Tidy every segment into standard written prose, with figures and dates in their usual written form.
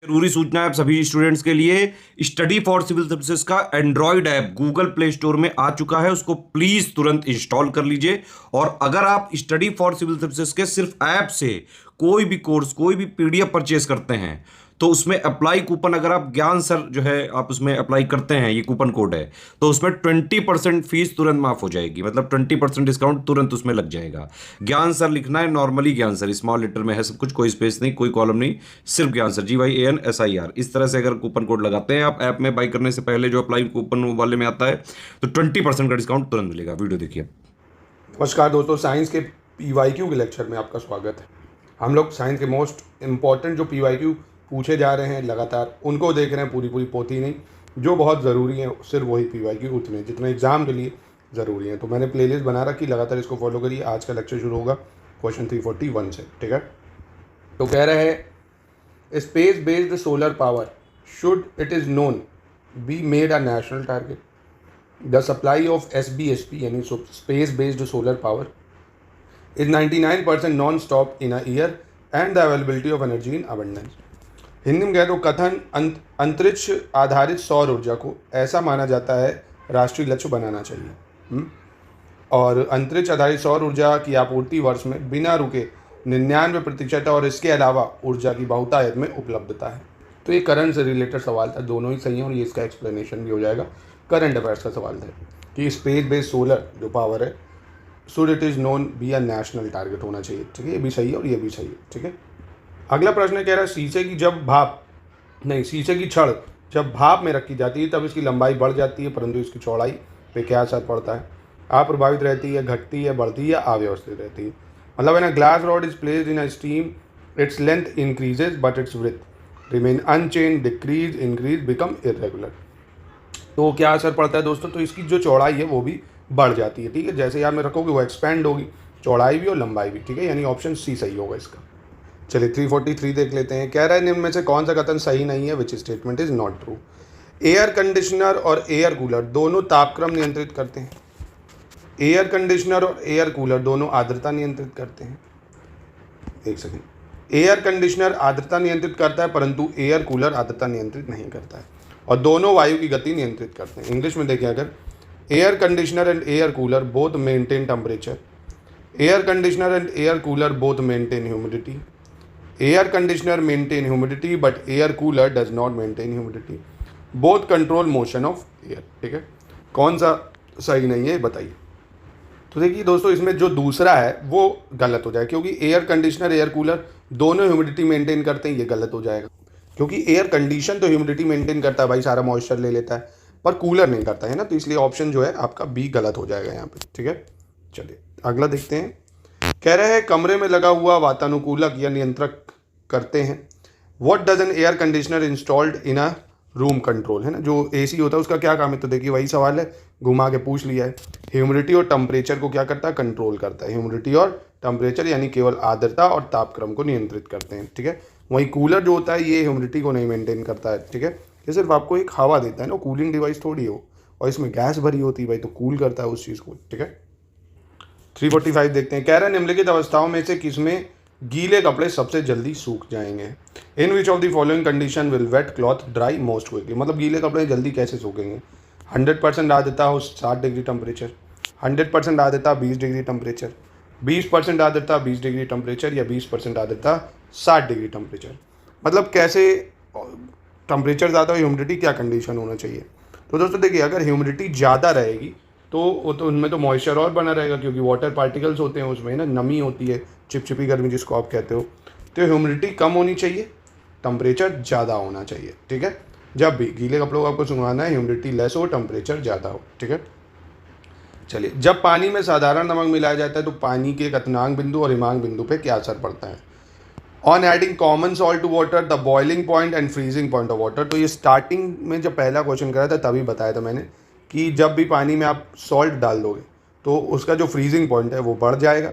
जरूरी सूचना है आप सभी स्टूडेंट्स के लिए। स्टडी फॉर सिविल सर्विसेज का Android app Google play store में आ चुका है, उसको प्लीज तुरंत इंस्टॉल कर लीजिए। और अगर आप स्टडी फॉर सिविल सर्विसेज के सिर्फ ऐप से कोई भी कोर्स, कोई भी पीडीएफ परचेज करते हैं तो उसमें अप्लाई कूपन, अगर आप ज्ञान सर जो है आप उसमें अप्लाई करते हैं, ये कूपन कोड है, तो उसमें 20% फीस तुरंत माफ हो जाएगी। मतलब 20% डिस्काउंट तुरंत उसमें लग जाएगा। ज्ञान सर लिखना है, नॉर्मली ज्ञान सर स्मॉल लेटर में है सब कुछ, कोई स्पेस नहीं, कोई कॉलम नहीं, सिर्फ ज्ञान सर GYANSIR। इस तरह से अगर कूपन कोड लगाते हैं आप ऐप में बाई करने से पहले, जो अप्लाई कूपन वाले में आता है, तो 20% का डिस्काउंट तुरंत मिलेगा। वीडियो देखिए। नमस्कार दोस्तों, साइंस के PYQ के लेक्चर में आपका स्वागत है। हम लोग साइंस के मोस्ट इम्पॉर्टेंट जो PYQ पूछे जा रहे हैं लगातार, उनको देख रहे हैं, पूरी पोथी नहीं। जो बहुत ज़रूरी है सिर्फ वही PYQ उतने जितने एग्ज़ाम के लिए ज़रूरी हैं। तो मैंने प्लेलिस्ट बना रखी, लगातार इसको फॉलो करिए। आज का लेक्चर शुरू होगा क्वेश्चन 341 से, ठीक है। तो कह रहे हैं space based solar power should it is known be made a national target. The supply of SBSP यानी space based solar power is 99% non-stop in a year and the availability of energy in abundance। Hindi में कहे तो कथन अंतरिक्ष आधारित सौर ऊर्जा को ऐसा माना जाता है राष्ट्रीय लक्ष्य बनाना चाहिए। और अंतरिक्ष आधारित सौर ऊर्जा की आपूर्ति वर्ष में बिना रुके 99% और इसके अलावा ऊर्जा की बहुतायत में उपलब्धता है। तो ये करंट से रिलेटेड सवाल था, दोनों ही सही हैं और ये इसका एक्सप्लेनेशन भी हो जाएगा। करंट अफेयर्स का सवाल था कि स्पेस बेस्ड सोलर जो पावर है should it is known be a national target होना चाहिए, ठीक है। ये भी सही है और ये भी सही है, ठीक है। अगला प्रश्न कह रहा है शीशे की छड़ जब भाप में रखी जाती है तब इसकी लंबाई बढ़ जाती है, परंतु इसकी चौड़ाई पे क्या असर पड़ता है? अप्रभावित रहती है, घटती है, बढ़ती है या अव्यवस्थित रहती है? मतलब when a glass rod is placed in a steam its length increases but its width remain unchange, decrease, increase, become irregular. तो क्या असर पड़ता है दोस्तों? तो इसकी जो चौड़ाई है वो भी बढ़ जाती है, ठीक है। जैसे याद में रखोगे वो एक्सपेंड होगी, चौड़ाई भी और लंबाई भी, ठीक है। यानी ऑप्शन सी सही होगा इसका। चलिए 343 देख लेते हैं। कह रहा है निम्न में से कौन सा कथन सही नहीं है? Which statement is not true. Air conditioner और एयर कूलर दोनों तापक्रम नियंत्रित करते हैं। एयर कंडीशनर और एयर कूलर दोनों आर्द्रता नियंत्रित करते हैं। एक सेकेंड। एयर कंडीशनर आर्द्रता नियंत्रित करता है परंतु एयर कूलर आर्द्रता नियंत्रित नहीं करता है, और दोनों वायु की गति नियंत्रित करते हैं। इंग्लिश में देखिए, अगर air conditioner and air cooler both maintain temperature, air conditioner and air cooler both maintain humidity, air conditioner maintain humidity but air cooler does not maintain humidity, both control motion of air, ठीक है। कौन सा सही नहीं है बताइए? तो देखिए दोस्तों, इसमें जो दूसरा है वो गलत हो जाएगा, क्योंकि एयर कंडीशनर एयर कूलर दोनों ह्यूमिडिटी मेंटेन करते हैं, ये गलत हो जाएगा। क्योंकि एयर कंडीशन तो ह्यूमिडिटी मेंटेन करता है भाई, सारा मॉइस्चर ले लेता है, पर कूलर नहीं करता है ना। तो इसलिए ऑप्शन जो है आपका बी गलत हो जाएगा यहाँ पे, ठीक है। चलिए अगला देखते हैं। कह रहे हैं कमरे में लगा हुआ वातानुकूलक या नियंत्रक करते हैं। What does N air conditioner installed in a room control, है ना। जो AC होता है उसका क्या काम है? तो देखिए वही सवाल है, घुमा के पूछ लिया है। ह्यूमिडिटी और टेम्परेचर को क्या करता है? कंट्रोल करता है। ह्यूमिडिटी और टेम्परेचर यानी केवल आर्द्रता और तापक्रम को नियंत्रित करते हैं, ठीक है। वही कूलर जो होता है ये ह्यूमिडिटी को नहीं मेंटेन करता है, ठीक है। ये सिर्फ आपको एक हवा देता है ना, कूलिंग डिवाइस थोड़ी हो, और इसमें गैस भरी होती है भाई, तो कूल करता है उस चीज़ को, ठीक है। 345 देखते हैं। कह रहा है निम्नलिखित अवस्थाओं में से किसमें गीले कपड़े सबसे जल्दी सूख जाएंगे? In which of the following condition will wet cloth dry most quickly. मतलब गीले कपड़े जल्दी कैसे सूखेंगे? 100% आर्द्रता हो 60 डिग्री टेम्परेचर, 100% आर्द्रता 20 डिग्री टेम्परेचर, 20% आर्द्रता 20 डिग्री टेम्परेचर, या 20% आर्द्रता 60 डिग्री टेम्परेचर। मतलब कैसे टेम्परेचर ज़्यादा हो, ह्यूमिडिटी क्या कंडीशन होना चाहिए? तो दोस्तों देखिए, अगर ह्यूमिडिटी ज़्यादा रहेगी तो वो तो उनमें तो मॉइस्चर और बना रहेगा, क्योंकि वाटर पार्टिकल्स होते हैं उसमें ना, नमी होती है, चिपचिपी गर्मी जिसको आप कहते हो। तो ह्यूमिडिटी कम होनी चाहिए, टेम्परेचर ज़्यादा होना चाहिए, ठीक है। जब भी गीले कपड़ों को आपको सुंघाना है, ह्यूमिडिटी लेस हो, टेम्परेचर ज़्यादा हो, ठीक है। चलिए, जब पानी में साधारण नमक मिलाया जाता है तो पानी के क्वथनांक बिंदु और हिमांक बिंदु पे क्या असर पड़ता है? On adding common salt to water the boiling point and freezing point of water. तो ये स्टार्टिंग में जब पहला क्वेश्चन कराया था तभी बताया था मैंने कि जब भी पानी में आप सॉल्ट डाल दोगे तो उसका जो फ्रीजिंग पॉइंट है वो बढ़ जाएगा,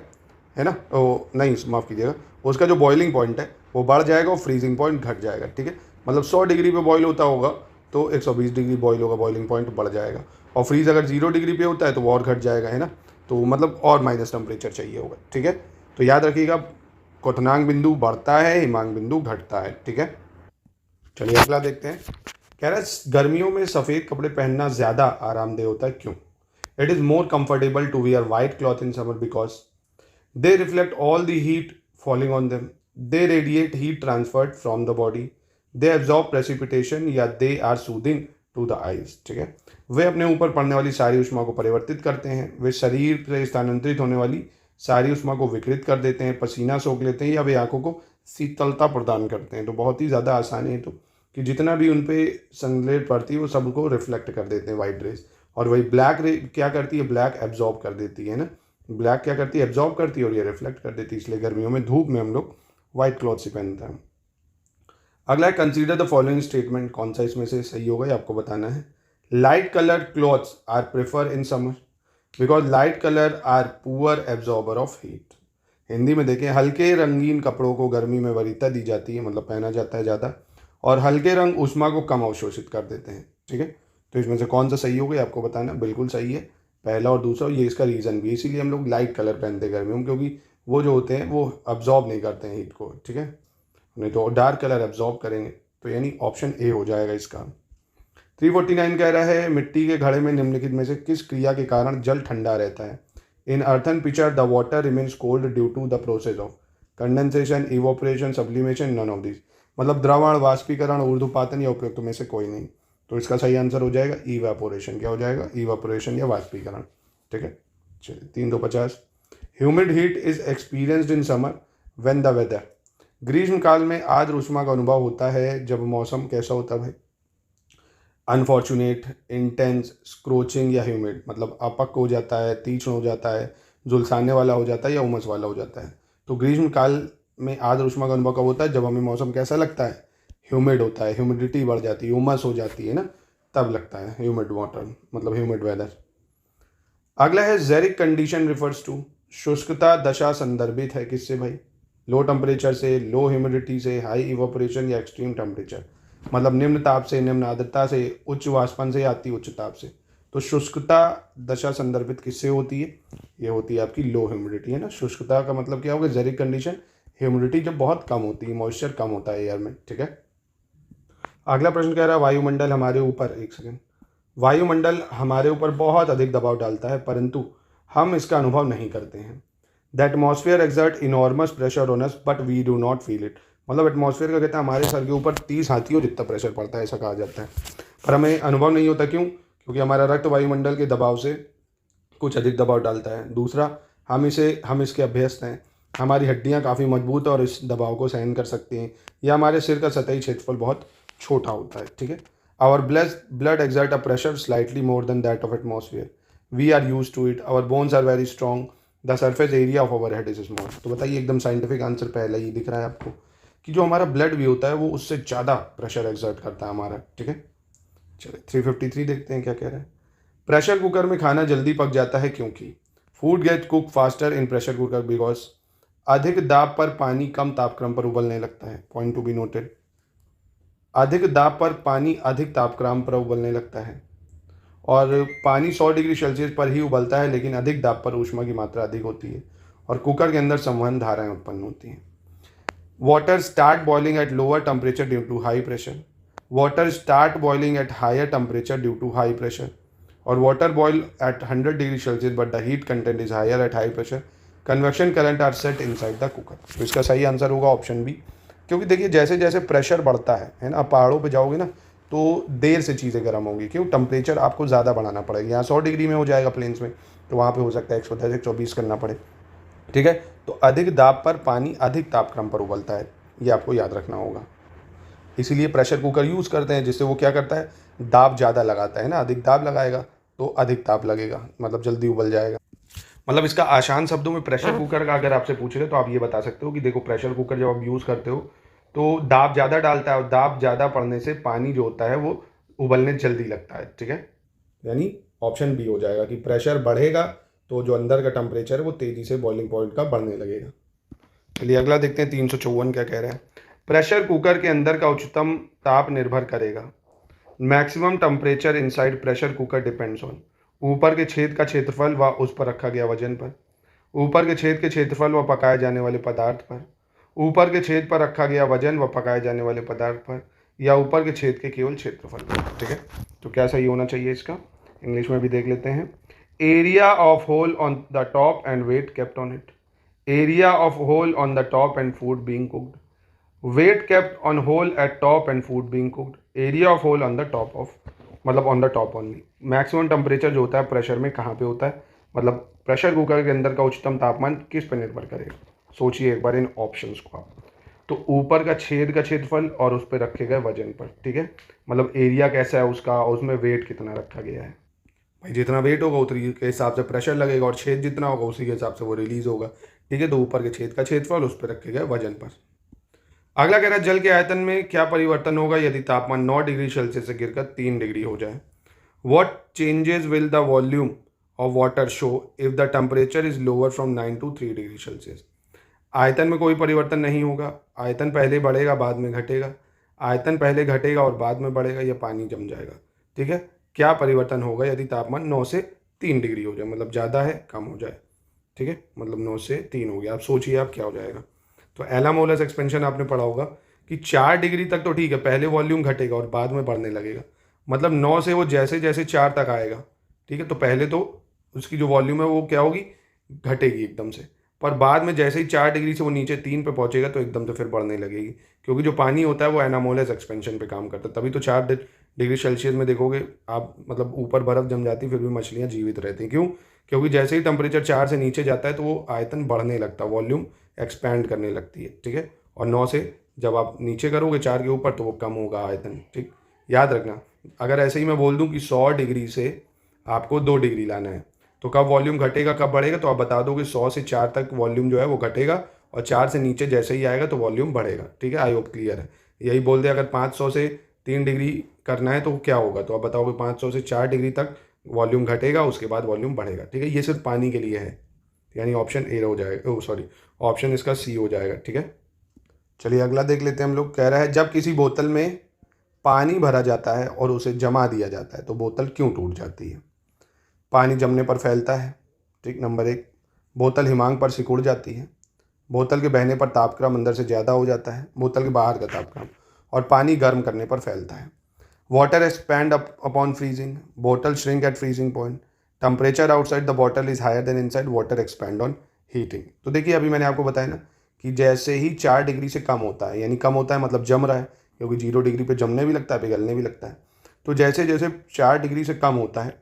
है ना। वो नहीं, माफ़ कीजिएगा, उसका जो बॉइलिंग पॉइंट है वो बढ़ जाएगा और फ्रीजिंग पॉइंट घट जाएगा, ठीक है। मतलब 100 डिग्री पे बॉईल होता होगा तो 120 डिग्री बॉईल होगा, बॉइलिंग पॉइंट बढ़ जाएगा। और फ्रीज अगर 0 डिग्री पे होता है तो वो और घट जाएगा, है ना। तो मतलब और माइनस टेम्परेचर चाहिए होगा, ठीक है। तो याद रखिएगा, क्वथनांक बिंदु बढ़ता है, हिमांक बिंदु घटता है, ठीक है। चलिए अगला देखते हैं। कह रहा है गर्मियों में सफ़ेद कपड़े पहनना ज़्यादा आरामदेह होता है, क्यों? It is more comfortable to wear white cloth in summer because they reflect all the heat falling on them. They radiate heat transferred from the body. They absorb precipitation या they are soothing to the eyes. ठीक है, वे अपने ऊपर पड़ने वाली सारी ऊष्मा को परिवर्तित करते हैं। वे शरीर से स्थानांतरित होने वाली सारी ऊष्मा को विकृत कर देते हैं, पसीना सोख लेते हैं या वे आंखों को शीतलता प्रदान करते हैं। तो बहुत ही ज़्यादा आसान है तो कि जितना भी उन पे सनलाइट पड़ती है वो सबको रिफ्लेक्ट कर देते हैं वाइट रेज। और वही ब्लैक रे क्या करती है? ब्लैक एब्जॉर्ब कर देती है ना। ब्लैक क्या करती है? एब्जॉर्ब करती है और ये रिफ्लेक्ट कर देती है। इसलिए गर्मियों में धूप में हम लोग वाइट क्लॉथ ही पहनते हैं। अगला है कंसीडर द फॉलोइंग स्टेटमेंट। कौन सा इसमें से सही होगा ये आपको बताना है। Light coloured clothes are prefer in summer because light colour are poor absorber of heat. Hindi में देखें, हल्के रंगीन कपड़ों को गर्मी में वरीयता दी जाती है, मतलब पहना जाता है ज़्यादा, और हल्के रंग ऊष्मा को कम अवशोषित कर देते हैं। ठीक है, तो इसमें से कौन सा सही होगा ये आपको बताना। बिल्कुल सही है पहला और दूसरा। ये इसका रीज़न भी है, इसीलिए हम लोग लाइट कलर पहनते हैं गर्मियों में, क्योंकि वो जो होते हैं वो अब्जॉर्ब नहीं करते हैं हीट को। ठीक है, नहीं तो डार्क कलर अब्जॉर्ब करेंगे। तो यानी ऑप्शन ए हो जाएगा इसका। 349 कह रहा है मिट्टी के घड़े में निम्नलिखित में से किस क्रिया के कारण जल ठंडा रहता है? In earthen pitcher the water remains cold due to the process of condensation, evaporation, sublimation, none of this. मतलब द्रवण, वाष्पीकरण, ऊर्ध्वपातन या उपयुक्त में से कोई नहीं। तो इसका सही आंसर हो जाएगा इवापोरेशन। क्या हो जाएगा? इवापोरेशन या वाष्पीकरण। ठीक है, चलिए 350। Humid heat is experienced in summer when the weather. ग्रीष्म काल में आर्द्र ऊष्मा का अनुभव होता है जब मौसम कैसा होता है भाई? अनफॉर्चुनेट, इंटेंस, स्क्रोचिंग या ह्यूमिड। मतलब अपक हो जाता है, तीक्ष्ण हो जाता है, झुलसाने वाला हो जाता है या उमस वाला हो जाता है। तो ग्रीष्म काल में आर्द्र ऊष्मा का अनुभव कब होता है? जब हमें मौसम कैसा लगता है? ह्यूमिड होता है, ह्यूमिडिटी बढ़ जाती है, उमस हो जाती है ना, तब लगता है ह्यूमिड वाटर, मतलब ह्यूमिड वेदर। अगला है जेरिक कंडीशन रिफर्स टू। शुष्कता दशा संदर्भित है किससे भाई? लो टेम्परेचर से, लो ह्यूमिडिटी से, हाई इवापोरेशन या एक्सट्रीम टेम्परेचर। मतलब निम्न ताप से, निम्न आर्द्रता से, उच्च वाष्पन से या अति उच्च ताप से। तो शुष्कता दशा संदर्भित किससे होती है? ये होती है आपकी लो ह्यूमिडिटी, है ना। शुष्कता का मतलब क्या होगा? जेरिक कंडीशन, ह्यूमिडिटी जब बहुत कम होती है, मॉइस्चर कम होता है एयर में। ठीक है, अगला प्रश्न कह रहा है वायुमंडल हमारे ऊपर, एक सेकेंड, वायुमंडल हमारे ऊपर बहुत अधिक दबाव डालता है परंतु हम इसका अनुभव नहीं करते हैं। The atmosphere exert enormous pressure on us but we do not feel it. मतलब एटमॉस्फेयर का कहता है हमारे सर के ऊपर 30 हाथियों जितना प्रेशर पड़ता है, ऐसा कहा जाता है, पर हमें अनुभव नहीं होता। क्यों? क्योंकि हमारा रक्त वायुमंडल के दबाव से कुछ अधिक दबाव डालता है। दूसरा, हम इसके अभ्यस्त हैं, हमारी हड्डियाँ काफ़ी मजबूत और इस दबाव को सहन कर सकती हैं, या हमारे सिर का सतही क्षेत्रफल बहुत छोटा होता है। ठीक है, our blood exert a pressure slightly more than that of atmosphere, we are use to it, our bones are very strong, the surface area of our head is small. तो बताइए, एकदम साइंटिफिक आंसर पहला ही दिख रहा है आपको कि जो हमारा ब्लड भी होता है वो उससे ज़्यादा प्रेशर एक्सर्ट करता है हमारा। ठीक है, चलिए 353 देखते हैं क्या कह रहा है। प्रेशर कुकर में खाना जल्दी पक जाता है क्योंकि food gate cook faster in pressure cooker because अधिक दाब पर पानी कम तापक्रम पर उबलने लगता है। पॉइंट टू बी नोटेड, अधिक दाब पर पानी अधिक तापक्रम पर उबलने लगता है, और पानी 100 डिग्री सेल्सियस पर ही उबलता है लेकिन अधिक दाब पर ऊष्मा की मात्रा अधिक होती है और कुकर के अंदर संवहन धाराएं उत्पन्न होती हैं। Water start boiling at lower temperature due to high pressure, water start boiling at higher temperature due to high pressure, और water boil at 100 degree Celsius but the heat content is higher at high pressure, convection current are set inside the cooker. तो इसका सही answer होगा option B. क्योंकि देखिए जैसे जैसे pressure बढ़ता है ना, पहाड़ों पे जाओगे ना तो देर से चीज़ें गर्म होंगी। क्यों? टेम्परेचर आपको ज़्यादा बढ़ाना पड़ेगा। यहाँ 100 डिग्री में हो जाएगा प्लेन्स में, तो वहाँ पे हो सकता है 110 120 करना पड़े। ठीक है, तो अधिक दाब पर पानी अधिक तापक्रम पर उबलता है, ये आपको याद रखना होगा। इसीलिए प्रेशर कुकर यूज़ करते हैं, जिससे वो क्या करता है, दाब ज़्यादा लगाता है ना। अधिक दाब लगाएगा तो अधिक ताप लगेगा, मतलब जल्दी उबल जाएगा। मतलब इसका आसान शब्दों में प्रेशर कुकर का अगर आपसे पूछ रहे तो आप ये बता सकते हो कि देखो प्रेशर कुकर जब आप यूज़ करते हो तो दाब ज़्यादा डालता है, और दाब ज़्यादा पड़ने से पानी जो होता है वो उबलने जल्दी लगता है। ठीक है, यानी ऑप्शन बी हो जाएगा कि प्रेशर बढ़ेगा तो जो अंदर का टेम्परेचर है वो तेज़ी से बॉइलिंग पॉइंट का बढ़ने लगेगा। चलिए अगला देखते हैं 354 क्या कह रहा है। प्रेशर कुकर के अंदर का उच्चतम ताप निर्भर करेगा। Maximum temperature inside pressure cooker depends on ऊपर के छेद का क्षेत्रफल व उस पर रखा गया वजन पर, ऊपर के छेद के क्षेत्रफल व पकाए जाने वाले पदार्थ पर, ऊपर के छेद पर रखा गया वजन व पकाए जाने वाले पदार्थ पर, या ऊपर के छेद के केवल क्षेत्रफल को, ठीक है। तो क्या सही होना चाहिए इसका, इंग्लिश में भी देख लेते हैं। Area of hole on the top and weight kept on it, area of hole on the top and food being cooked, weight kept on hole at top and food being cooked, area of hole on the top of, मतलब on the top only. Maximum temperature जो होता है pressure में कहाँ पे होता है, मतलब प्रेशर कुकर के अंदर का उच्चतम तापमान किस पर निर्भर करेगा, सोचिए एक बार इन ऑप्शंस को आप। तो ऊपर का छेद का क्षेत्रफल और उस पर रखे गए वजन पर, ठीक है, मतलब एरिया कैसा है उसका और उसमें वेट कितना रखा गया है। भाई जितना वेट होगा उतनी के हिसाब से प्रेशर लगेगा और छेद जितना होगा उसी के हिसाब से वो रिलीज होगा, ठीक है। तो ऊपर के छेद का क्षेत्रफल उस पर रखे गए वजन पर। अगला कह रहा है जल के आयतन में क्या परिवर्तन होगा यदि तापमान 9 डिग्री सेल्सियस से गिरकर 3 डिग्री हो जाए। What changes will the volume of water show if the temperature is lower from 9 to 3 degree Celsius. आयतन में कोई परिवर्तन नहीं होगा, आयतन पहले बढ़ेगा बाद में घटेगा, आयतन पहले घटेगा और बाद में बढ़ेगा, या पानी जम जाएगा, ठीक है। क्या परिवर्तन होगा यदि तापमान 9 से 3 डिग्री हो जाए, मतलब ज़्यादा है कम हो जाए, ठीक है, मतलब 9 से 3 हो गया। आप सोचिए आप क्या हो जाएगा। तो एलामोलस एक्सपेंशन आपने पढ़ा होगा कि 4 डिग्री तक तो ठीक है, पहले वॉल्यूम घटेगा और बाद में बढ़ने लगेगा, मतलब 9 से वो जैसे जैसे 4 तक आएगा, ठीक है, तो पहले तो उसकी जो वॉल्यूम है वो क्या होगी, घटेगी एकदम से, पर बाद में जैसे ही 4 डिग्री से वो नीचे 3 पे पहुंचेगा तो एकदम से फिर बढ़ने लगेगी, क्योंकि जो पानी होता है वो एनामोलस एक्सपेंशन पे काम करता है। तभी तो 4 डिग्री सेल्सियस में देखोगे आप, मतलब ऊपर बर्फ़ जम जाती फिर भी मछलियाँ जीवित रहती हैं। क्यों? क्योंकि जैसे ही टेम्परेचर 4 से नीचे जाता है तो वो आयतन बढ़ने लगता है, वॉल्यूम एक्सपैंड करने लगती है, ठीक है। और 9 से जब आप नीचे करोगे 4 के ऊपर तो वो कम होगा आयतन, ठीक, याद रखना। अगर ऐसे ही मैं बोल दूं कि 100 डिग्री से आपको 2 डिग्री लाना है तो कब वॉल्यूम घटेगा कब बढ़ेगा, तो आप बता दो कि 100 से 4 तक वॉल्यूम जो है वो घटेगा और 4 से नीचे जैसे ही आएगा तो वॉल्यूम बढ़ेगा, ठीक है। आई होप क्लियर है। यही बोल दे अगर 500 से 3 डिग्री करना है तो क्या होगा, तो आप बताओगे 500 से 4 डिग्री तक वॉल्यूम घटेगा, उसके बाद वॉल्यूम बढ़ेगा, ठीक है। ये सिर्फ पानी के लिए है, यानी ऑप्शन ए हो जाएगा, सॉरी ऑप्शन इसका सी हो जाएगा, ठीक है। चलिए अगला देख लेते हैं हम लोग। कह रहा है जब किसी बोतल में पानी भरा जाता है और उसे जमा दिया जाता है तो बोतल क्यों टूट जाती है। पानी जमने पर फैलता है, ठीक, नंबर 1। बोतल हिमांक पर सिकुड़ जाती है, बोतल के बहने पर तापक्रम अंदर से ज़्यादा हो जाता है, बोतल के बाहर का तापक्रम, और पानी गर्म करने पर फैलता है। वाटर एक्सपैंड अपॉन फ्रीजिंग, बोतल shrink at freezing point, temperature outside the bottle is higher than inside, water expand on heating. तो देखिए अभी मैंने आपको बताया ना कि जैसे ही 4 डिग्री से कम होता है, यानी कम होता है मतलब जम रहा है, क्योंकि 0 डिग्री पे जमने भी लगता है पिघलने भी लगता है, तो जैसे जैसे 4 डिग्री से कम होता है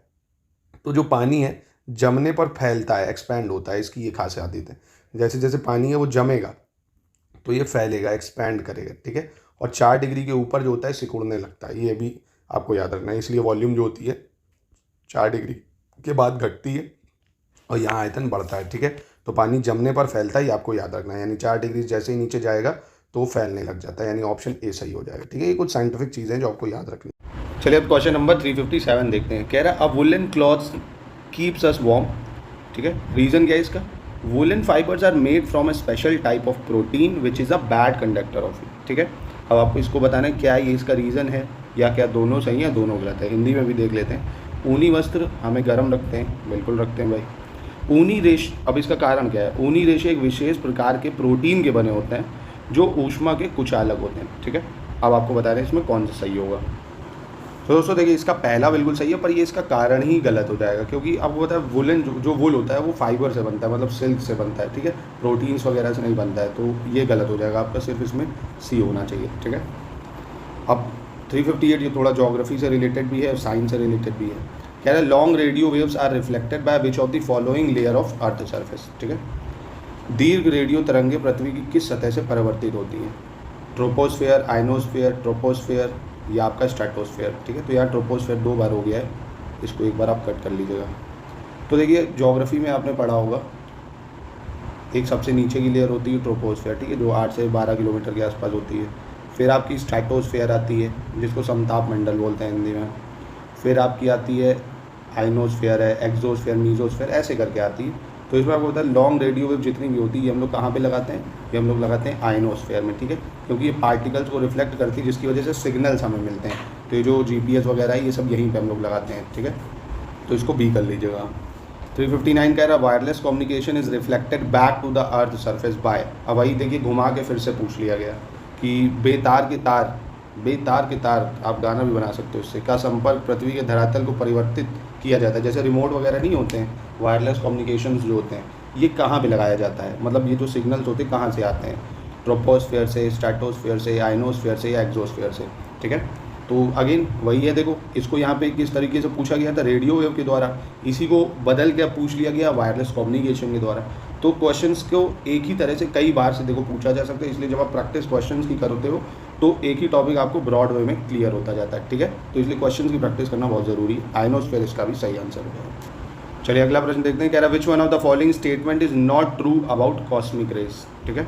तो जो पानी है जमने पर फैलता है, एक्सपैंड होता है, इसकी ये खास आदत है। जैसे जैसे पानी है वो जमेगा तो ये फैलेगा, एक्सपैंड करेगा, ठीक है। और 4 डिग्री के ऊपर जो होता है सिकुड़ने लगता है, ये भी आपको याद रखना है। इसलिए वॉल्यूम जो होती है 4 डिग्री के बाद घटती है और यहाँ आयतन बढ़ता है, ठीक है। तो पानी जमने पर फैलता है, ये आपको याद रखना है, यानी 4 डिग्री जैसे ही नीचे जाएगा तो फैलने लग जाता है, यानी ऑप्शन ए सही हो जाएगा, ठीक है। ये कुछ साइंटिफिक चीज़ें हैं जो आपको याद रखनी है। चलिए अब क्वेश्चन नंबर 357 देखते हैं। कह रहा है a woollen clothes keeps us warm, ठीक है। रीज़न क्या है इसका, woollen fibres are made from a special type of protein which is a bad conductor of heat, ठीक है। अब आपको इसको बताना है क्या ये इसका रीज़न है या क्या दोनों सही है दोनों गलत है। हिंदी में भी देख लेते हैं। ऊनी वस्त्र हमें गर्म रखते हैं, बिल्कुल रखते हैं भाई। ऊनी रेश, अब इसका कारण क्या है, ऊनी रेशे एक विशेष प्रकार के प्रोटीन के बने होते हैं जो ऊष्मा के कुछ अलग होते हैं, ठीक है। अब आपको बता रहे हैं इसमें कौन सा सही होगा। तो दोस्तों देखिए इसका पहला बिल्कुल सही है, पर ये इसका कारण ही गलत हो जाएगा, क्योंकि आपको पता है वुलन जो वुल होता है वो फाइबर से बनता है, मतलब सिल्क से बनता है, ठीक है, प्रोटीन्स वगैरह से नहीं बनता है। तो ये गलत हो जाएगा आपका, सिर्फ इसमें सी होना चाहिए, ठीक है। अब 358 ये थोड़ा ज्योग्राफी से रिलेटेड भी है और साइंस से रिलेटेड भी है। कह रहा है long radio waves are reflected by which of the following layer of earth surface, ठीक है। दीर्घ रेडियो तरंगे पृथ्वी की किस सतह से परिवर्तित होती हैं, ट्रोपोस्फेयर, आइनोस्फेयर, ट्रोपोस्फेयर या आपका स्ट्रेटोस्फेयर, ठीक है। तो यहाँ ट्रोपोस्फेयर 2 बार हो गया है, इसको एक बार आप कट कर लीजिएगा। तो देखिए ज्योग्राफी में आपने पढ़ा होगा एक सबसे नीचे की लेयर होती है ट्रोपोस्फेयर, ठीक है, जो 8 से 12 किलोमीटर के आसपास होती है। फिर आपकी स्ट्रेटोस्फेयर आती है जिसको समताप मंडल बोलते हैं हिंदी में। फिर आपकी आती है आइनोस्फेयर है, एक्सोस्फेयर, मीजोस्फेयर, ऐसे करके आती है। तो इसमें आपको पता है लॉन्ग रेडियो वेव जितनी भी होती है ये हम लोग कहाँ पे लगाते हैं, ये हम लोग लगाते हैं आइनोस्फेयर में, ठीक है, क्योंकि ये पार्टिकल्स को रिफ्लेक्ट करती है जिसकी वजह से सिग्नल्स हमें मिलते हैं। तो ये जो GPS वगैरह है ये सब यहीं पे हम लोग लगाते हैं, ठीक है। तो इसको बी कर लीजिएगा। 359 कह रहा है wireless communication is reflected back to the earth surface by. अब वही देखिए घुमा के फिर से पूछ लिया गया कि बेतार के तार बेतार के तार, आप गाना भी बना सकते हो इससे, का संपर्क पृथ्वी के धरातल को परिवर्तित किया जाता है। जैसे रिमोट वगैरह नहीं होते हैं, वायरलेस कम्युनिकेशंस जो होते हैं, ये कहाँ पे लगाया जाता है, मतलब ये जो सिग्नल्स होते हैं कहाँ से आते हैं, ट्रोपोस्फेयर से, स्ट्रेटोस्फेयर से, आयनोस्फेयर से या एक्सोस्फेयर से, ठीक है। तो अगेन वही है, देखो इसको यहाँ पे किस तरीके से पूछा गया था, रेडियो वेव के द्वारा, इसी को बदल के पूछ लिया गया वायरलेस कम्युनिकेशन के द्वारा। तो क्वेश्चंस को एक ही तरह से कई बार से देखो पूछा जा सकता है, इसलिए जब आप प्रैक्टिस क्वेश्चंस की करते हो तो एक ही टॉपिक आपको ब्रॉड वे में क्लियर होता जाता है, ठीक है। तो इसलिए क्वेश्चंस की प्रैक्टिस करना बहुत ज़रूरी है। आयनोस्फेयर इसका भी सही आंसर होगा। चलिए अगला प्रश्न देखते हैं, कह रहा which one of the following statement is not true about cosmic rays, ठीक है।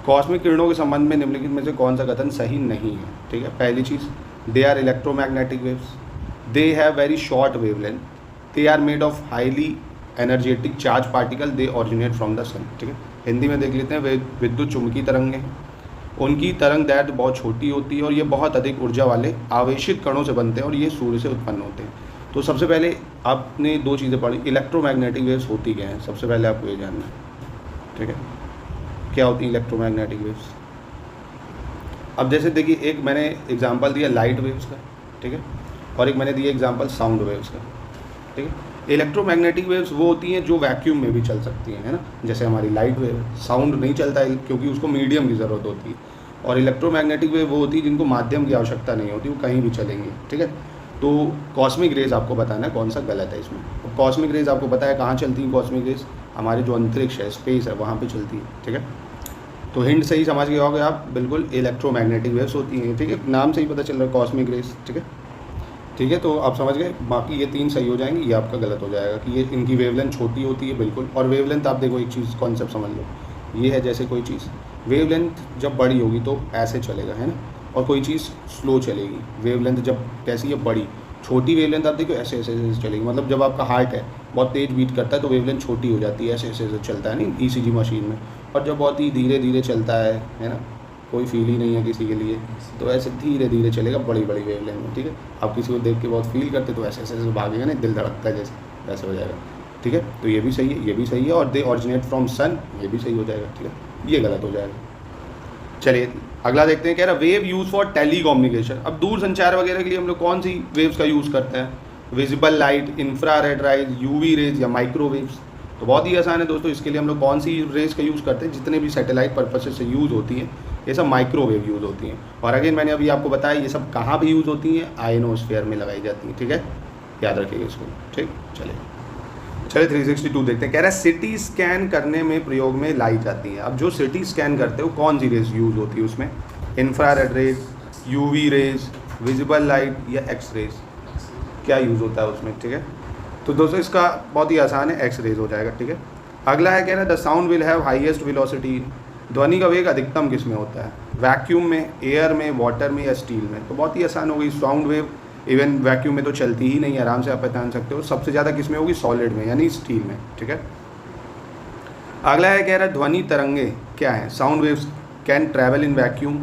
कॉस्मिक किरणों के संबंध में निम्नलिखित में से कौन सा कथन सही नहीं है, ठीक है। पहली चीज़, they are electromagnetic waves, they have very short wavelength, they are made of highly energetic charge particle, they originate from the sun, ठीक है। हिंदी में देख लेते हैं, वे विद्युत चुंबकीय तरंगें हैं, उनकी तरंग दैर्घ्य बहुत छोटी होती है और ये बहुत अधिक ऊर्जा वाले आवेशित कणों से बनते हैं और ये सूर्य से उत्पन्न होते हैं। तो सबसे पहले आपने दो चीज़ें पढ़ी, इलेक्ट्रोमैग्नेटिक वेव्स होती क्या हैं, सबसे पहले आपको ये जानना है, ठीक है, क्या होती है इलेक्ट्रोमैग्नेटिक वेव्स। अब जैसे देखिए, एक मैंने एग्जांपल दिया लाइट वेव्स का, ठीक है, और एक मैंने दिया एग्जांपल साउंड वेव्स का, ठीक है। इलेक्ट्रोमैग्नेटिक वेव्स वो होती हैं जो वैक्यूम में भी चल सकती हैं, है ना, जैसे हमारी लाइट वेव, साउंड नहीं चलता है क्योंकि उसको मीडियम की ज़रूरत होती है, और इलेक्ट्रोमैग्नेटिक वेव वो होती है जिनको माध्यम की आवश्यकता नहीं होती, वो कहीं भी चलेंगी, ठीक है। तो कॉस्मिक रेज आपको बताना है कौन सा गलत है इसमें। कॉस्मिक रेज आपको पता है कहाँ चलती हैं, कॉस्मिक रेज हमारे जो अंतरिक्ष है, स्पेस है, वहाँ पे चलती है, ठीक है। तो हिंट सही समझ गए होगे आप, बिल्कुल इलेक्ट्रोमैग्नेटिक वेव्स होती हैं, ठीक है, नाम से ही पता चल रहा है कॉस्मिक रेज, ठीक है, ठीक है। तो आप समझ गए, बाकी ये तीन सही हो जाएंगे, ये आपका गलत हो जाएगा कि ये इनकी वेवलेंथ छोटी होती है, बिल्कुल। और वेवलेंथ आप देखो, एक चीज़ कॉन्सेप्ट समझ लो, ये है जैसे कोई चीज़ वेवलेंथ जब बड़ी होगी तो ऐसे चलेगा, है ना, और कोई चीज़ स्लो चलेगी। वेवलेंथ जब कैसी है, बड़ी, छोटी वेवलेंथ आप देखो ऐसे ऐसे ऐसे चलेगी, मतलब जब आपका हार्ट है बहुत तेज़ बीट करता है तो वेवलेंथ छोटी हो जाती है, ऐसे ऐसे ऐसे चलता है नहीं ईसीजी मशीन में, और जब बहुत ही धीरे धीरे चलता है ना, कोई फील ही नहीं है किसी के लिए, तो ऐसे धीरे धीरे चलेगा बड़ी बड़ी वेवलेंथ में, ठीक है। आप किसी को देख के बहुत फील करते तो ऐसे ऐसे ऐसे भागेगा नहीं, दिल धड़कता है जैसे, वैसे हो जाएगा, ठीक है। तो ये भी सही है, ये भी सही है, और दे ऑरिजिनेट फ्रॉम सन, ये भी सही हो जाएगा, ठीक है, ये गलत हो जाएगा। चलिए अगला देखते हैं, कह रहा wave use for telecommunication. अब दूर संचार वगैरह के लिए हम लोग कौन सी वेव्स का यूज़ करते हैं, visible light, infrared rise, UV rays या माइक्रोवेव्स। तो बहुत ही आसान है दोस्तों, इसके लिए हम लोग कौन सी रेज का यूज़ करते हैं, जितने भी सैटेलाइट पर्पज से यूज़ होती हैं ये सब माइक्रोवेव यूज़ होती हैं। और अगेन मैंने अभी आपको बताया ये सब कहाँ भी यूज़ होती हैं, आयनोस्फीयर में लगाई जाती हैं, ठीक है, याद रखिएगा इसको, ठीक। चलिए 362 देखते हैं, कह रहा है सिटी स्कैन करने में प्रयोग में लाई जाती है। अब जो सिटी स्कैन करते हो कौन सी रेज यूज़ होती है उसमें, infrared rays, UV rays, visible light या एक्स रेज, क्या यूज़ होता है उसमें, ठीक है। तो दोस्तों इसका बहुत ही आसान है, एक्स रेज हो जाएगा, ठीक है। अगला है, कह रहा है the sound will have highest velocity. ध्वनि का वेग अधिकतम किस में होता है, वैक्यूम में, एयर में, वाटर में या स्टील में। तो बहुत ही आसान हो गई, साउंड वेव इवन वैक्यूम में तो चलती ही नहीं, आराम से आप पहचान सकते हो। सबसे ज़्यादा किस में होगी, सॉलिड में यानी स्टील में, ठीक है। अगला है, कह रहा है ध्वनि तरंगे क्या है, sound waves can travel in vacuum,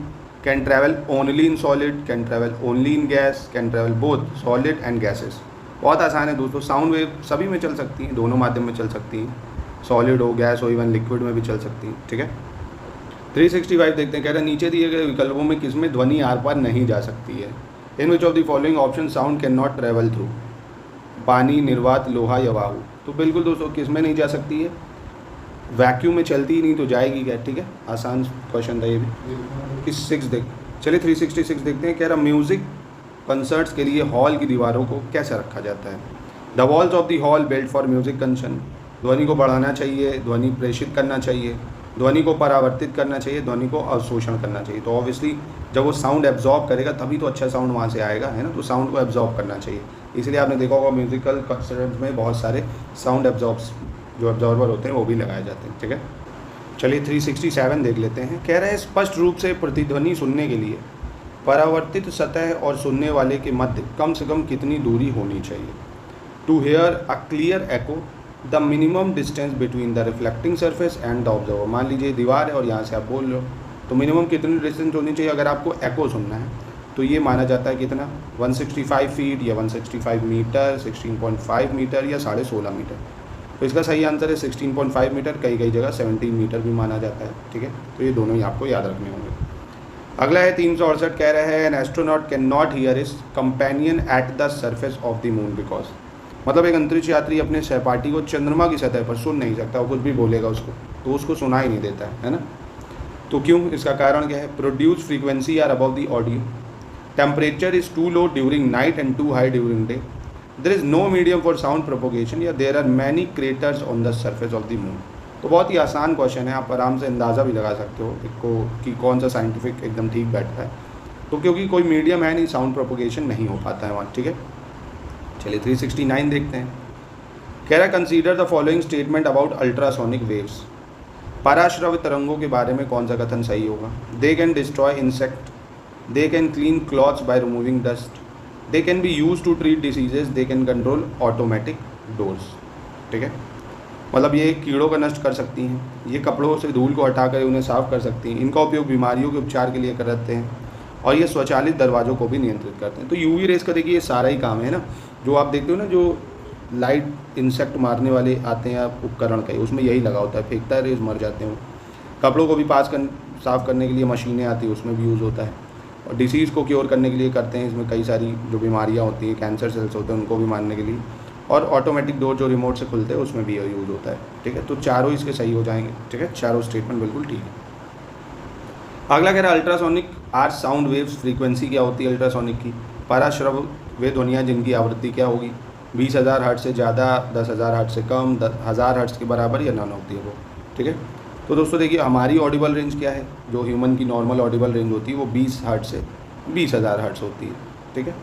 can travel only in solid, can travel only in gas, can travel both solid and gases. बहुत आसान है दोस्तों, साउंड वेव सभी में चल सकती हैं, दोनों माध्यम में चल सकती हैं, सॉलिड हो, गैस हो, इवन लिक्विड में भी चल सकती हैं, ठीक है। 365 देखते हैं, कह रहा है नीचे दिए गए विकल्पों में किसमें ध्वनि आर पार नहीं जा सकती है, in which of the following option sound can not travel through, पानी, निर्वात, लोहा या वायु। तो बिल्कुल दोस्तों किसमें नहीं जा सकती है, वैक्यूम में चलती ही नहीं तो जाएगी क्या, ठीक है, आसान क्वेश्चन था ये भी। 6 देख, चलिए 366 देखते हैं, कह रहा म्यूज़िक कंसर्ट्स के लिए हॉल की दीवारों को कैसे रखा जाता है, the walls of the hall built for music concern. ध्वनि को बढ़ाना चाहिए, ध्वनि प्रेषित करना चाहिए, ध्वनि को परावर्तित करना चाहिए, ध्वनि को अवशोषण करना चाहिए। तो ऑब्वियसली जब वो साउंड एब्जॉर्ब करेगा तभी तो अच्छा साउंड वहाँ से आएगा, है ना, तो साउंड को एब्जॉर्ब करना चाहिए। इसलिए आपने देखा होगा म्यूजिकल कंसर्ट्स में बहुत सारे साउंड एब्जॉर्ब्स जो एब्जॉर्बर होते हैं वो भी लगाए जाते हैं, ठीक है। चलिए 367 देख लेते हैं, कह रहे हैं स्पष्ट रूप से प्रतिध्वनि सुनने के लिए परावर्तित सतह और सुनने वाले के मध्य कम से कम कितनी दूरी होनी चाहिए। To hear a clear echo the minimum distance between the reflecting surface and the observer. मान लीजिए दीवार है और यहाँ से आप बोल रहे हो, तो मिनिमम कितनी डिस्टेंस होनी चाहिए अगर आपको एको सुनना है, तो ये माना जाता है कितना, 165 फीट या 165 मीटर, 16.5 मीटर या 16.5 मीटर। तो इसका सही आंसर है 16.5 मीटर, कई कई जगह 17 मीटर भी माना जाता है, ठीक है। तो ये दोनों ही आपको याद रखने होंगे। अगला है 368, कह रहा है an astronaut can not here his companion at the surface of the moon because, मतलब एक अंतरिक्ष यात्री अपने सहपाठी को चंद्रमा की सतह पर सुन नहीं सकता, वो कुछ भी बोलेगा उसको तो उसको सुना ही नहीं देता है ना। तो क्यों, इसका कारण क्या है? Produce frequency are above the audio, temperature is too low during night and too high during day, there is no medium for sound propagation, या there are many craters on the surface of the moon. तो बहुत ही आसान question है, आप आराम से अंदाज़ा भी लगा सकते हो इसको कि कौन सा साइंटिफिक एकदम ठीक बैठता है। तो क्योंकि कोई मीडियम है नहीं, साउंड प्रोपोगेशन नहीं हो पाता है वहाँ, ठीक है। चलिए 369 देखते हैं। कह रहा है consider the following statement about ultrasonic waves, पराश्रव्य तरंगों के बारे में कौन सा कथन सही होगा? They can destroy insect, they can clean clothes by removing dust, they can be use to treat diseases, they can control automatic doors, ठीक है। मतलब ये कीड़ों का नष्ट कर सकती हैं, ये कपड़ों से धूल को हटाकर उन्हें साफ कर सकती हैं, इनका उपयोग बीमारियों के उपचार के लिए करते हैं, और ये स्वचालित दरवाज़ों को भी नियंत्रित करते हैं। तो यूवी रेस का देखिए ये सारा ही काम है ना, जो आप देखते हो ना, जो लाइट इंसेक्ट मारने वाले आते हैं उपकरण का, उसमें यही लगा होता है, फेंकता है रेस मर जाते हैं। कपड़ों को भी साफ़ करने के लिए मशीनें आती हैं, उसमें भी यूज़ होता है, और डिसीज़ को क्योर करने के लिए करते हैं, इसमें कई सारी जो बीमारियाँ होती हैं, कैंसर सेल्स होते हैं, उनको भी मारने के लिए, और ऑटोमेटिक डोर जो रिमोट से खुलते हैं उसमें भी यूज़ होता है, ठीक है। तो चारों इसके सही हो जाएंगे, ठीक है, चारों स्टेटमेंट बिल्कुल ठीक है। अगला कह रहा है ultrasonic are sound waves, frequency क्या होती है अल्ट्रासोनिक की? पराश्रव वे ध्वनियाँ जिनकी आवृत्ति क्या होगी? 20,000 हर्ट्ज से ज़्यादा, 10,000 हर्ट्ज से कम, 10,000 हर्ट्ज के बराबर या नन होती है वो, ठीक है। तो दोस्तों देखिए हमारी ऑडिबल रेंज क्या है, जो ह्यूमन की नॉर्मल ऑडिबल रेंज होती है वो 20 हर्ट्ज से 20,000 हर्ट्ज होती है, ठीक है।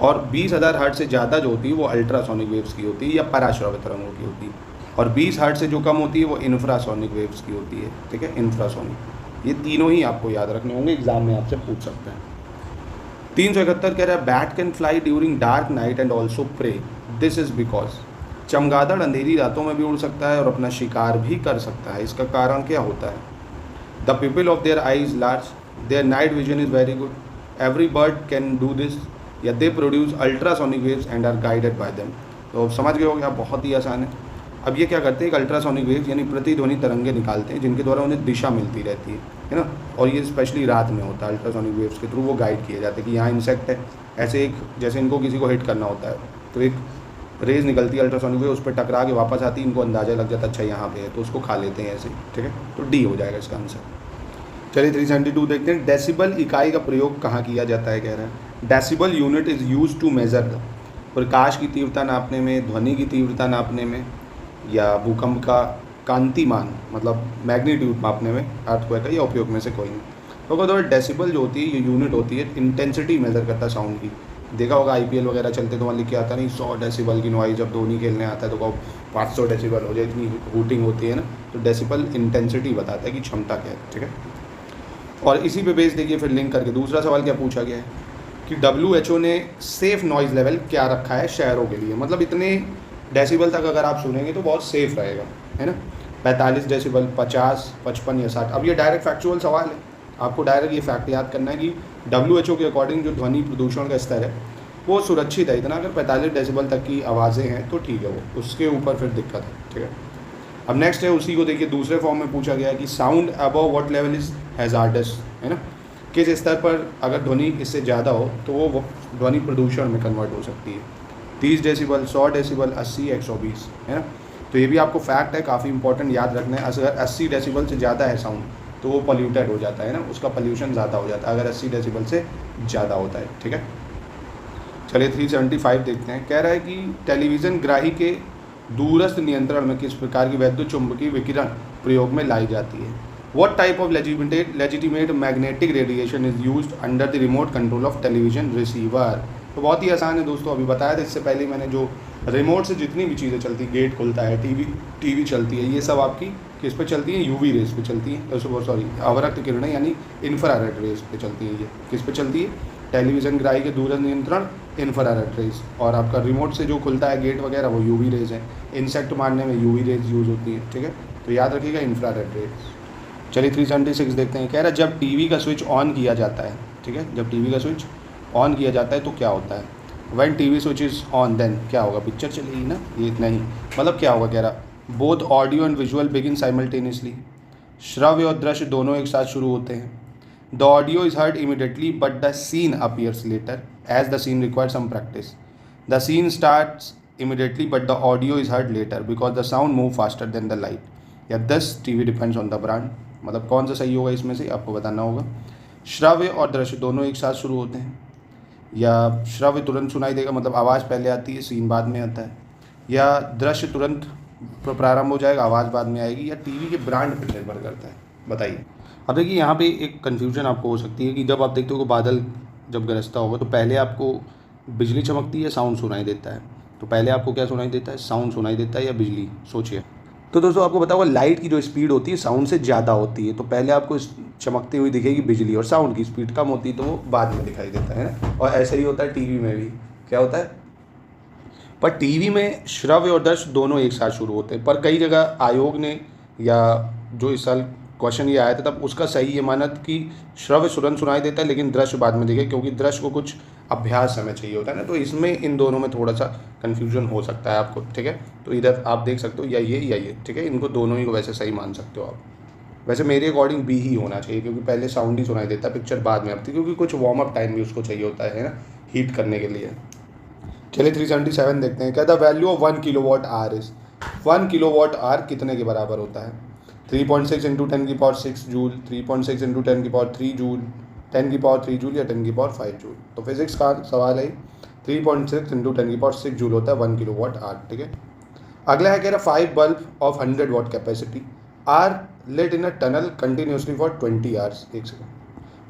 और 20,000 हर्ट्ज से ज़्यादा जो होती है वो अल्ट्रासोनिक वेव्स की होती है या पराश्रव्य तरंगों की होती है, और 20 हर्ट्ज से जो कम होती है वो इंफ्रासोनिक वेव्स की होती है, ठीक है, इंफ्रासोनिक। ये तीनों ही आपको याद रखने होंगे, एग्जाम में आपसे पूछ सकते हैं। 371 कह रहा है bat can fly during dark night and also prey, this is because, चमगादड़ अंधेरी रातों में भी उड़ सकता है और अपना शिकार भी कर सकता है, इसका कारण क्या होता है? The pupil of their eyes large, their night vision is very good, every bird can do this, या they produce ultrasonic waves and are guided by them. तो समझ गए हो क्या, बहुत ही आसान है। अब ये क्या करते हैं, एक अल्ट्रासोनिक वेव्स यानी प्रतिध्वनि तरंगे निकालते हैं जिनके द्वारा उन्हें दिशा मिलती रहती है ना, और ये स्पेशली रात में होता है। अल्ट्रासोनिक वेव्स के थ्रू वो गाइड किए जाते हैं कि यहाँ इंसेक्ट है, ऐसे एक जैसे इनको किसी को हिट करना होता है तो एक रेज निकलती है अल्ट्रासोनिक वेव, उस पर टकरा के वापस आती है, इनको अंदाज़ा लग जाता है अच्छा यहाँ पे है, तो उसको खा लेते हैं ऐसे, ठीक है। तो डी हो जाएगा इसका आंसर। चलिए 372 देखते हैं। डेसिबल इकाई का प्रयोग कहाँ किया जाता है? कह रहा है decibel unit is use to measure प्रकाश की तीव्रता नापने में, ध्वनि की तीव्रता नापने में, या भूकंप का कांतिमान मतलब मैग्नीट्यूड मापने में, अर्थक्वेक का, या उपयोग में से कोई नहीं। तो अगर डेसिबल जो होती है ये यूनिट होती है, इंटेंसिटी मेजर करता है साउंड की। देखा होगा IPL वगैरह चलते तो वहाँ लिख के आता नहीं 100 डेसिबल की नॉइज़, जब धोनी खेलने आता है तो कहो 500 डेसिबल हो जाए, इतनी हूटिंग होती है ना। तो डेसिबल इंटेंसिटी बताता है कि क्षमता क्या है, ठीक है। और इसी पे बेस देखिए फिर लिंक करके दूसरा सवाल क्या पूछा गया है कि WHO ने सेफ़ नॉइज़ लेवल क्या रखा है शहरों के लिए, मतलब इतने डेसिबल तक अगर आप सुनेंगे तो बहुत सेफ़ रहेगा, है ना। 45 डेसिबल, 50, 55 या 60। अब ये डायरेक्ट फैक्चुअल सवाल है, आपको डायरेक्ट ये फैक्ट याद करना है कि WHO के अकॉर्डिंग जो ध्वनि प्रदूषण का स्तर है वो सुरक्षित है इतना, अगर 45 डेसिबल तक की आवाज़ें हैं तो ठीक है, वो उसके ऊपर फिर दिक्कत है, ठीक है। अब नेक्स्ट है उसी को देखिए दूसरे फॉर्म में पूछा गया है कि sound above what level is hazardous, है ना। किस स्तर पर अगर ध्वनि इससे ज़्यादा हो तो वो ध्वनि प्रदूषण में कन्वर्ट हो सकती है। 30 डेसिबल, 100 डेसिबल, 80, 120, है ना। तो ये भी आपको फैक्ट है, काफ़ी इंपॉर्टेंट याद रखना है। अगर 80 डेसिबल से ज़्यादा है साउंड तो वो पॉल्यूटेड हो जाता है ना, उसका पॉल्यूशन ज़्यादा हो जाता है अगर 80 डेसिबल से ज़्यादा होता है, ठीक है। चलिए 375 देखते हैं। कह रहा है कि टेलीविज़न ग्राही के दूरस्थ नियंत्रण में किस प्रकार की वैद्युत चुंबकीय विकिरण प्रयोग में लाई जाती है? What type of legitimate magnetic radiation is used under the remote control of television receiver? तो बहुत ही आसान है दोस्तों, अभी बताया था इससे पहले मैंने, जो रिमोट से जितनी भी चीज़ें चलती, गेट खुलता है, टीवी चलती है, ये सब आपकी किस पे चलती है? यूवी रेस पे चलती है, सॉरी अवरक्त किरणें यानी इंफ्रारेड रेस पे चलती है। ये किस पे चलती है? टेलीविज़न ग्राही के दूरस्थ नियंत्रण, इंफ्रारेड रेस, और आपका रिमोट से जो खुलता है गेट वगैरह वो यूवी रेज है। इंसेक्ट मारने में यूवी रेज यूज़ होती है, ठीक है। तो याद रखिएगा इंफ्रारेड रेज। चलिए 376 देखते हैं। कह रहा है जब टीवी का स्विच ऑन किया जाता है, ठीक है, जब टीवी का स्विच ऑन किया जाता है तो क्या होता है? When TV switch is on then क्या होगा? पिक्चर चलेगी ना, ये नहीं, मतलब क्या होगा? कह रहा both audio and visual begin simultaneously, श्रव्य और दृश्य दोनों एक साथ शुरू होते हैं। The audio is heard immediately, but the scene appears later, as the scene requires some practice. The scene starts immediately, but the audio is heard later because the sound move faster than the light. या 10 TV depends on the brand. मतलब कौन सा सही होगा इसमें से आपको बताना होगा. श्रव्य और दृश्य दोनों एक साथ शुरू होते हैं, या श्रव्य तुरंत सुनाई देगा मतलब आवाज़ पहले आती है, सीन बाद में आता है, या दृश्य तुरंत प्रारंभ हो जाएगा, आवाज़ बाद में आएगी, या टीवी के ब्रांड पर निर्भर करता है. बताइए. अब देखिए यहाँ पे एक कन्फ्यूजन आपको हो सकती है कि जब आप देखते हो कि बादल जब गरजता होगा तो पहले आपको बिजली चमकती है, साउंड सुनाई देता है. तो पहले आपको क्या सुनाई देता है, साउंड सुनाई देता है या बिजली? सोचिए. तो दोस्तों आपको पता होगा लाइट की जो स्पीड होती है साउंड से ज़्यादा होती है, तो पहले आपको चमकती हुई दिखेगी बिजली, और साउंड की स्पीड कम होती है तो वो बाद में दिखाई देता है ना. और ऐसे ही होता है टीवी में भी. क्या होता है? पर टीवी में श्रव्य और दृश्य दोनों एक साथ शुरू होते हैं, पर कई जगह आयोग ने या जो इस साल क्वेश्चन ये आया था तब उसका सही ये माना कि श्रव्य तुरंत सुनाई देता है लेकिन दृश्य बाद में दिखे, क्योंकि दृश्य को कुछ अभ्यास समय चाहिए होता है ना. तो इसमें इन दोनों में थोड़ा सा कन्फ्यूजन हो सकता है आपको. ठीक है, तो इधर आप देख सकते हो या ये. ठीक है, इनको दोनों ही को वैसे सही मान सकते हो आप. वैसे मेरे अकॉर्डिंग बी ही होना चाहिए, क्योंकि पहले साउंड ही सुनाई देता है, पिक्चर बाद में आती है, क्योंकि कुछ वार्म अप टाइम भी उसको चाहिए होता है ना, हीट करने के लिए. चलिए 377 देखते हैं. क्या the value of 1 kilowatt hour is. 1 kilowatt hour कितने के बराबर होता है? 3.6 इंटू 10 की पावर 6 जूल, 3.6 इंटू 10 की पावर 3 जूल, 10 की पावर 3 जूल या 10 की पावर 5 जूल. तो फिजिक्स का सवाल है. 3.6 इंटू 10 की पावर 6 जूल होता है 1 किलोवाट आवर. ठीक है. अगला है कह रहा 5 bulb of 100 watt capacity are let in a tunnel continuously for 20 hours. एक सेकंड,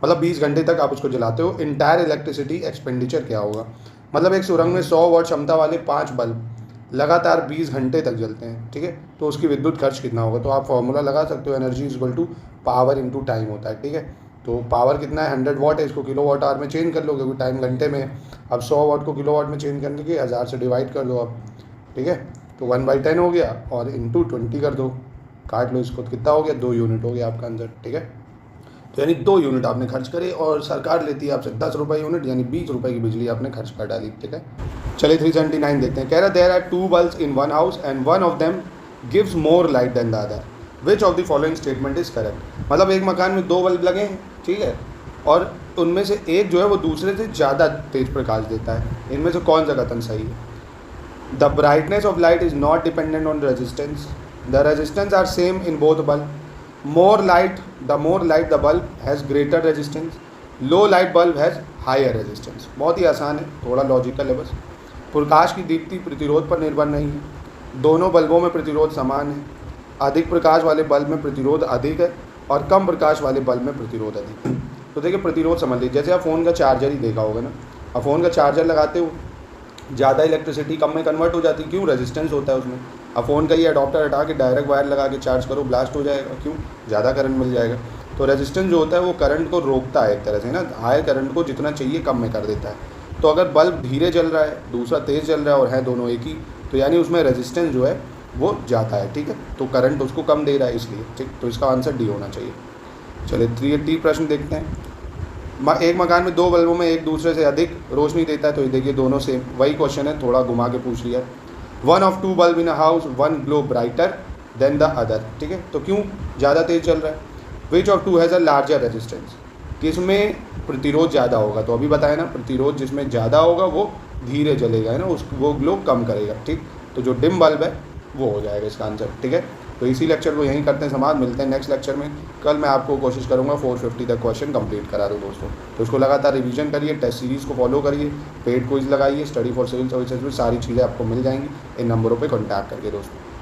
मतलब 20 घंटे तक आप उसको जलाते हो. इंटायर इलेक्ट्रिसिटी एक्सपेंडिचर क्या होगा? मतलब एक सुरंग में 100 वाट क्षमता वाले 5 बल्ब लगातार 20 घंटे तक जलते हैं. ठीक है, तो उसकी विद्युत खर्च कितना होगा? तो आप फॉर्मूला लगा सकते हो, energy is equal to power into time होता है. ठीक है, तो पावर कितना है? 100 वाट है, इसको किलो वाट आवर में चेंज कर लो क्योंकि टाइम घंटे में. अब 100 वाट को किलो वाट में चेंज करने के 1000 से डिवाइड कर दो आप. ठीक है, तो 1/10 हो गया और इंटू 20 कर दो, काट लो इसको, तो कितना हो गया? 2 यूनिट हो गया आपका आंसर. ठीक है, तो यानी 2 यूनिट आपने खर्च करे और सरकार लेती है आपसे 10 रुपये यूनिट, यानी 20 रुपये की बिजली आपने खर्च कर डाली. ठीक है, चलिए 379 देखते हैं. कह रहा there are 2 bulbs in 1 house and one of them gives more light than the other. Which of the following statement is correct. मतलब एक मकान में 2 बल्ब लगे हैं, ठीक है, और उनमें से एक जो है वो दूसरे से ज़्यादा तेज प्रकाश देता है. इनमें से कौन सा कथन सही है? The brightness of light is not dependent on resistance. The resistance R same in both bulb. more light the bulb has greater resistance. low light bulb has higher resistance. बहुत ही आसान है, थोड़ा लॉजिकल है बस. प्रकाश की दीप्ति प्रतिरोध पर निर्भर नहीं है. दोनों बल्बों में प्रतिरोध समान है. अधिक प्रकाश वाले बल्ब में प्रतिरोध अधिक है और कम प्रकाश वाले बल्ब में प्रतिरोध अधिक है. तो देखिए प्रतिरोध समझ लीजिए, जैसे आप फ़ोन का चार्जर ही देखा होगा ना. आप फ़ोन का चार्जर लगाते हो, ज़्यादा इलेक्ट्रिसिटी कम में कन्वर्ट हो जाती है. क्यों? रेजिस्टेंस होता है उसमें. अब फ़ोन का ये अडॉप्टर हटा के डायरेक्ट वायर लगा के चार्ज करो, ब्लास्ट हो जाएगा. क्यों? ज़्यादा करंट मिल जाएगा. तो रेजिस्टेंस जो होता है वो करंट को रोकता है एक तरह से ना, हाई करंट को जितना चाहिए कम में कर देता है. तो अगर बल्ब धीरे जल रहा है, दूसरा तेज़ जल रहा है और है दोनों एक ही, तो यानी उसमें रेजिस्टेंस जो है वो ज़्यादा है. ठीक है, तो करंट उसको कम दे रहा है इसलिए. ठीक, तो इसका आंसर डी होना चाहिए. चलिए 380 प्रश्न देखते हैं. एक मकान में 2 बल्बों में एक दूसरे से अधिक रोशनी देता है. तो ये देखिए दोनों सेम, वही क्वेश्चन है, थोड़ा घुमा के पूछ लिया. 1 of 2 bulb in a house, one glow brighter than the other. ठीक है, तो क्यों ज़्यादा तेज़ चल रहा है? Which of 2 has a larger resistance. किसमें प्रतिरोध ज़्यादा होगा? तो अभी बताया ना, प्रतिरोध जिसमें ज़्यादा होगा वो धीरे जलेगा, है ना, वो ग्लो कम करेगा. ठीक, तो जो डिम बल्ब है वो हो जाएगा इसका आंसर. ठीक है, तो इसी लेक्चर को यहीं करते हैं समाप्त. मिलते हैं नेक्स्ट लेक्चर में. कल मैं आपको कोशिश करूंगा 450 तक क्वेश्चन कंप्लीट करा दूँ दोस्तों. तो इसको लगातार रिवीजन करिए, टेस्ट सीरीज़ को फॉलो करिए, पेड क्विज लगाइए, स्टडी फॉर सिविल सर्विसेज में सारी चीज़ें आपको मिल जाएंगी इन नंबरों पे कॉन्टैक्ट करके दोस्तों.